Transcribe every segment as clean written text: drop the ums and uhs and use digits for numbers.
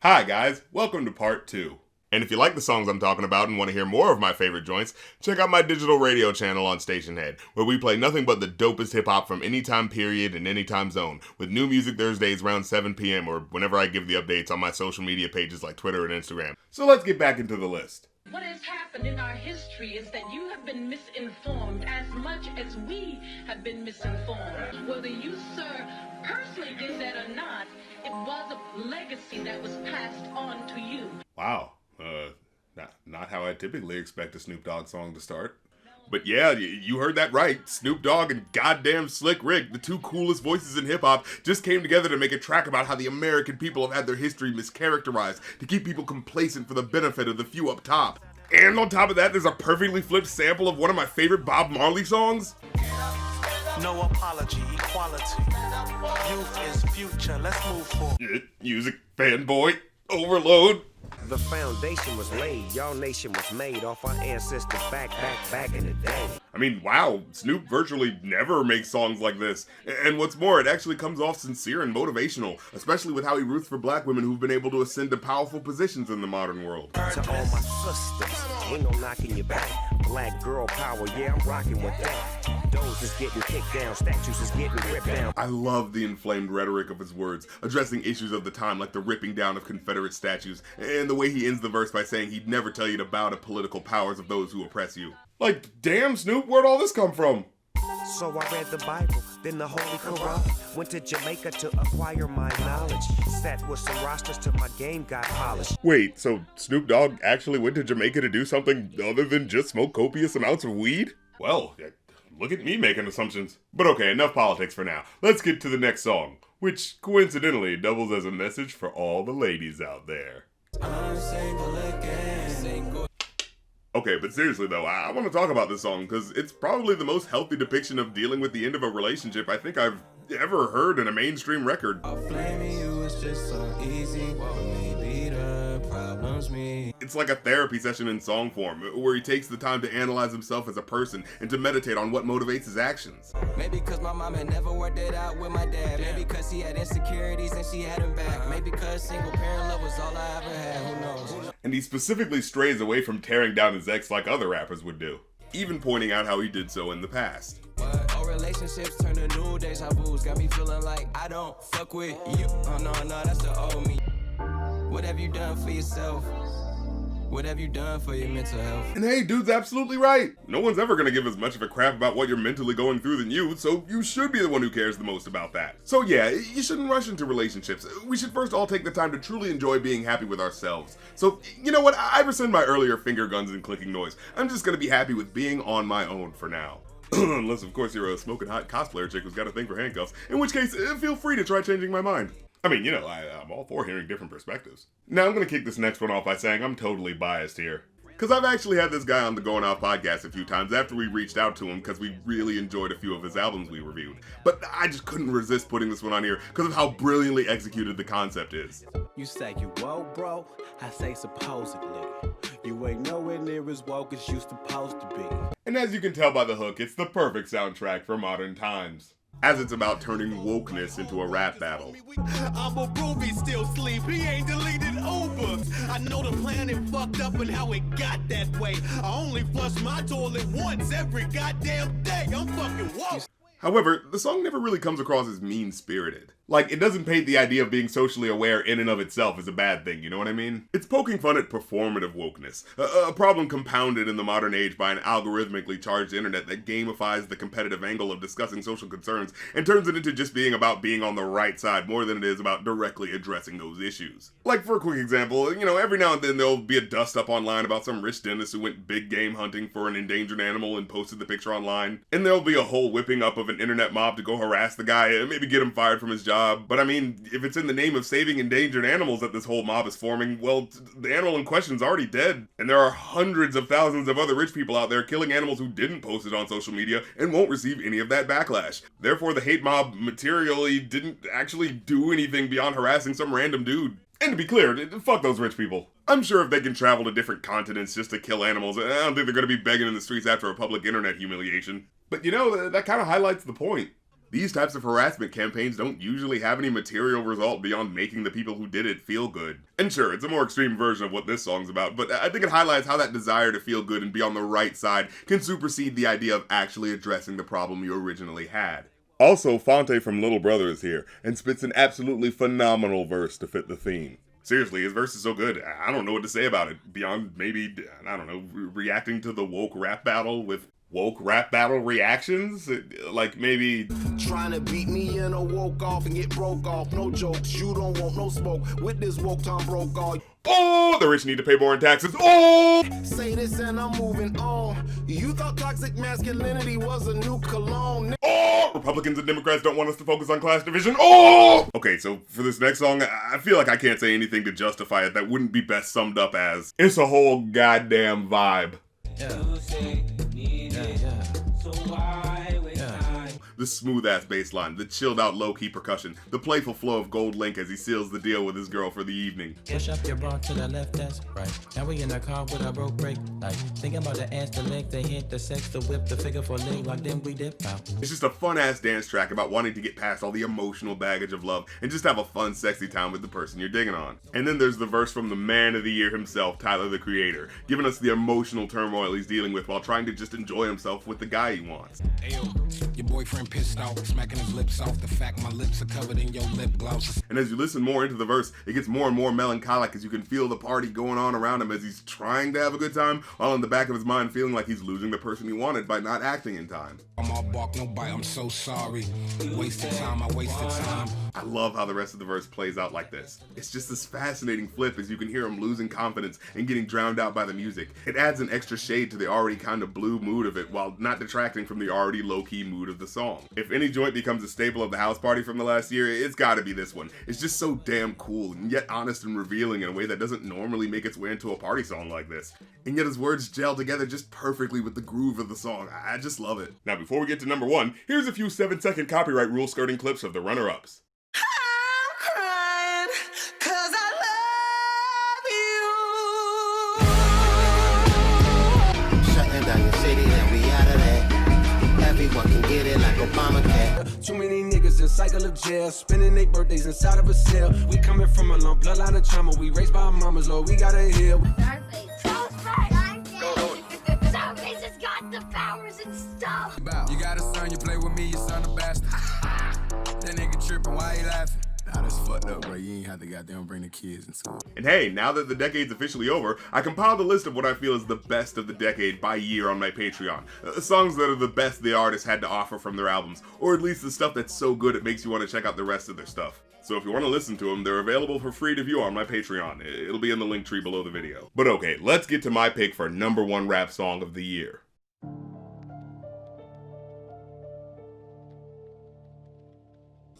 Hi guys, welcome to part 2. And if you like the songs I'm talking about and want to hear more of my favorite joints, check out my digital radio channel on Station Head, where we play nothing but the dopest hip-hop from any time period and any time zone, with new music Thursdays around 7 p.m. or whenever I give the updates on my social media pages like Twitter and Instagram. So let's get back into the list. What has happened in our history is that you have been misinformed as much as we have been misinformed. Whether you, sir, personally did that or not, it was a legacy that was passed on to you. Wow. Not how I typically expect a Snoop Dogg song to start. But yeah, you heard that right. Snoop Dogg and goddamn Slick Rick, the two coolest voices in hip-hop, just came together to make a track about how the American people have had their history mischaracterized to keep people complacent for the benefit of the few up top. And on top of that, there's a perfectly flipped sample of one of my favorite Bob Marley songs. No apology, equality. Youth is future, let's move forward. Music fanboy overload. The foundation was laid, y'all nation was made off our ancestors back in the day. I mean, wow, Snoop virtually never makes songs like this. And what's more, it actually comes off sincere and motivational, especially with how he roots for black women who've been able to ascend to powerful positions in the modern world. To all my sisters, ain't no knocking your back. Black girl power, yeah, I'm rocking with that. Those is getting kicked down, statues is getting ripped down. I love the inflamed rhetoric of his words, addressing issues of the time like the ripping down of Confederate statues, and the way he ends the verse by saying he'd never tell you to bow to political powers of those who oppress you. Like, damn, Snoop, where'd all this come from? So I read the Bible, then the Holy Quran. Went to Jamaica to acquire my knowledge. Sat with some rosters till my game got polished. Wait, so Snoop Dogg actually went to Jamaica to do something other than just smoke copious amounts of weed? Well, look at me making assumptions. But okay, enough politics for now. Let's get to the next song, which coincidentally doubles as a message for all the ladies out there. I'm single again. Okay, but seriously though, I want to talk about this song because it's probably the most healthy depiction of dealing with the end of a relationship I think I've ever heard in a mainstream record. Blaming you is just so easy. Maybe the problem's me. It's like a therapy session in song form, where he takes the time to analyze himself as a person and to meditate on what motivates his actions. Maybe cause my mom had never worked it out with my dad. Maybe cause he had insecurities and she had him back. Maybe cause single parent love was all I ever had. Who knows? And he specifically strays away from tearing down his ex like other rappers would do, even pointing out how he did so in the past. But all relationships turn to new deja vu's. Got me feeling like I don't fuck with you. Oh no, that's the old me. What have you done for yourself? What have you done for your mental health? And hey, dude's absolutely right. No one's ever gonna give as much of a crap about what you're mentally going through than you, so you should be the one who cares the most about that. So yeah, you shouldn't rush into relationships. We should first all take the time to truly enjoy being happy with ourselves. So, you know what, I rescind my earlier finger guns and clicking noise. I'm just gonna be happy with being on my own for now. Unless, of course, you're a smoking hot cosplayer chick who's got a thing for handcuffs, in which case, feel free to try changing my mind. I mean, you know, I'm all for hearing different perspectives. Now, I'm going to kick this next one off by saying I'm totally biased here. Because I've actually had this guy on the Going Off podcast a few times after we reached out to him because we really enjoyed a few of his albums we reviewed. But I just couldn't resist putting this one on here because of how brilliantly executed the concept is. You say you woke, bro? I say supposedly. You ain't nowhere near as woke as you supposed to be. And as you can tell by the hook, it's the perfect soundtrack for modern times, as it's about turning wokeness into a rap battle. I'm a Ruby still sleep, he ain't deleted Uber. I know the planet fucked up and how it got that way. I only flush my toilet once every goddamn day. I'm fucking woke. However, the song never really comes across as mean-spirited. Like, it doesn't paint the idea of being socially aware in and of itself as a bad thing, you know what I mean? It's poking fun at performative wokeness, a problem compounded in the modern age by an algorithmically charged internet that gamifies the competitive angle of discussing social concerns and turns it into just being about being on the right side more than it is about directly addressing those issues. Like, for a quick example, you know, every now and then there'll be a dust-up online about some rich dentist who went big game hunting for an endangered animal and posted the picture online, and there'll be a whole whipping up of an internet mob to go harass the guy and maybe get him fired from his job. But I mean, if it's in the name of saving endangered animals that this whole mob is forming, well, the animal in question's already dead. And there are hundreds of thousands of other rich people out there killing animals who didn't post it on social media and won't receive any of that backlash. Therefore, the hate mob materially didn't actually do anything beyond harassing some random dude. And to be clear, fuck those rich people. I'm sure if they can travel to different continents just to kill animals, I don't think they're gonna be begging in the streets after a public internet humiliation. But you know, that kind of highlights the point. These types of harassment campaigns don't usually have any material result beyond making the people who did it feel good. And sure, it's a more extreme version of what this song's about, but I think it highlights how that desire to feel good and be on the right side can supersede the idea of actually addressing the problem you originally had. Also, Fonte from Little Brother is here, and spits an absolutely phenomenal verse to fit the theme. Seriously, his verse is so good, I don't know what to say about it, beyond maybe, I don't know, reacting to the woke rap battle with woke rap battle reactions? Like maybe Trying to beat me in a woke off and get broke off. No jokes, you don't want no smoke. With this woke time broke all. oh, the rich need to pay more in taxes. Oh! Say this and I'm moving on. You thought toxic masculinity was a new cologne. Oh! Republicans and Democrats don't want us to focus on class division. Oh! Okay, so for this next song, I feel like I can't say anything to justify it that wouldn't be best summed up as, it's a whole goddamn vibe. The smooth-ass bass line, the chilled-out low-key percussion, the playful flow of Gold Link as he seals the deal with his girl for the evening. Push up your bra to the left, that's right. Now we in the car with a broke brake light. Thinking about the ass, the leg, the hit, the sex, the whip, the figure for leg, like then we dip out. It's just a fun-ass dance track about wanting to get past all the emotional baggage of love and just have a fun, sexy time with the person you're digging on. And then there's the verse from the man of the year himself, Tyler, the Creator, giving us the emotional turmoil he's dealing with while trying to just enjoy himself with the guy he wants. Ayo, your boyfriend pissed off, smacking his lips off. The fact my lips are covered in your lip gloss. And as you listen more into the verse, it gets more and more melancholic as you can feel the party going on around him as he's trying to have a good time, while in the back of his mind feeling like he's losing the person he wanted by not acting in time. I'm all bark, no bite, I'm so sorry. Wasted time, I wasted time. I love how the rest of the verse plays out like this. It's just this fascinating flip as you can hear him losing confidence and getting drowned out by the music. It adds an extra shade to the already kind of blue mood of it while not detracting from the already low-key mood of the song. If any joint becomes a staple of the house party from the last year, it's gotta be this one. It's just so damn cool and yet honest and revealing in a way that doesn't normally make its way into a party song like this. And yet his words gel together just perfectly with the groove of the song. I just love it. Now before we get to number one, here's a few 7-second copyright rule skirting clips of the runner-ups. Get it like Obamacare. Too many niggas in cycle of jail, spending their birthdays inside of a cell. We coming from a long bloodline of trauma. We raised by our mamas, Lord, we gotta heal. Scarface has got the powers and stuff. You got a son, you play with me, your son a bastard. That nigga tripping, why he laughing? Nah, that's fucked up, bro. You ain't have to goddamn bring the kids into it. And hey, now that the decade's officially over, I compiled a list of what I feel is the best of the decade by year on my Patreon. Songs that are the best the artist had to offer from their albums, or at least the stuff that's so good it makes you want to check out the rest of their stuff. So if you want to listen to them, they're available for free to view on my Patreon. It'll be in the link tree below the video. But okay, let's get to my pick for number one rap song of the year.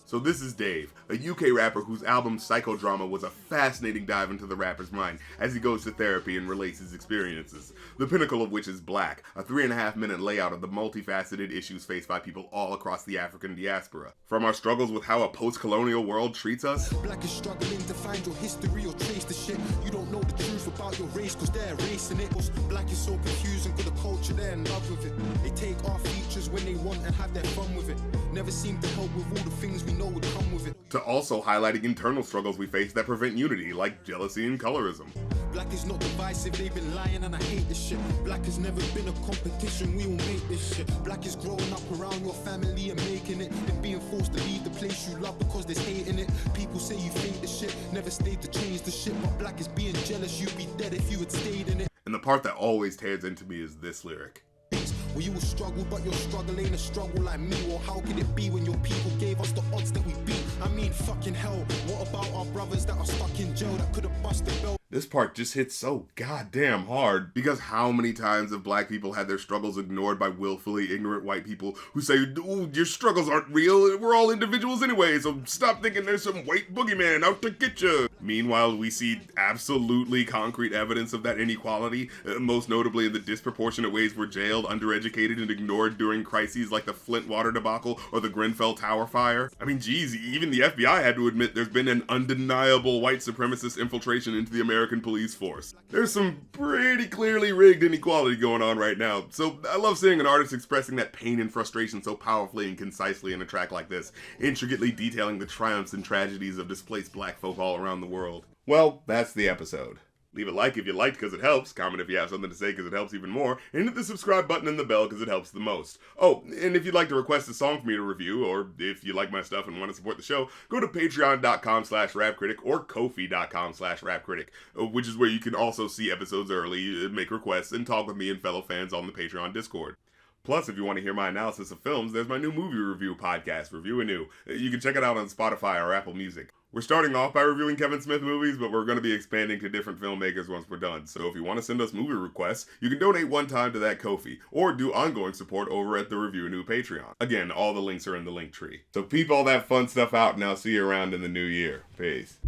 So this is Dave, a UK rapper whose album Psychodrama was a fascinating dive into the rapper's mind as he goes to therapy and relates his experiences, the pinnacle of which is Black, a 3.5-minute layout of the multifaceted issues faced by people all across the African diaspora. From our struggles with how a post-colonial world treats us, Black is struggling to find your history or trace the shit. You don't know the truth about your race cause they're erasing it. Black is so confusing for the culture, they're in love with it. They take our features when they want and have their fun with it. Never seem to help with all the things we know would come with it. To also highlighting internal struggles we face that prevent unity, like jealousy and colorism. Black is not divisive, they've been lying and I hate this shit. Black has never been a competition, we all make this shit. Black is growing up around your family and making it, and being forced to leave the place you love because there's hate in it. People say you fake the shit, never stayed to change the shit, but black is being jealous, you'd be dead if you had stayed in it. And the part that always tears into me is this lyric. Well, you will struggle, but your struggle ain't a struggle like me. Or how could it be when your people gave us the odds that we beat? I mean, fucking hell, what about our brothers that are stuck in jail that could have busted belt? This part just hits so goddamn hard, because how many times have black people had their struggles ignored by willfully ignorant white people who say, "Ooh, your struggles aren't real, we're all individuals anyway, so stop thinking there's some white boogeyman out to get you." Meanwhile, we see absolutely concrete evidence of that inequality, most notably in the disproportionate ways we're jailed, undereducated, and ignored during crises like the Flint water debacle or the Grenfell Tower fire. I mean, geez, even the FBI had to admit there's been an undeniable white supremacist infiltration into the American American police force. There's some pretty clearly rigged inequality going on right now, so I love seeing an artist expressing that pain and frustration so powerfully and concisely in a track like this, intricately detailing the triumphs and tragedies of displaced black folk all around the world. Well, that's the episode. Leave a like if you liked because it helps, comment if you have something to say because it helps even more, and hit the subscribe button and the bell because it helps the most. Oh, and if you'd like to request a song for me to review, or if you like my stuff and want to support the show, go to patreon.com/rapcritic or ko-fi.com/rapcritic, which is where you can also see episodes early, make requests, and talk with me and fellow fans on the Patreon Discord. Plus, if you want to hear my analysis of films, there's my new movie review podcast, Review Anew. You can check it out on Spotify or Apple Music. We're starting off by reviewing Kevin Smith movies, but we're going to be expanding to different filmmakers once we're done. So if you want to send us movie requests, you can donate one time to that Ko-fi, or do ongoing support over at the Review Anew Patreon. Again, all the links are in the link tree. So peep all that fun stuff out, and I'll see you around in the new year. Peace.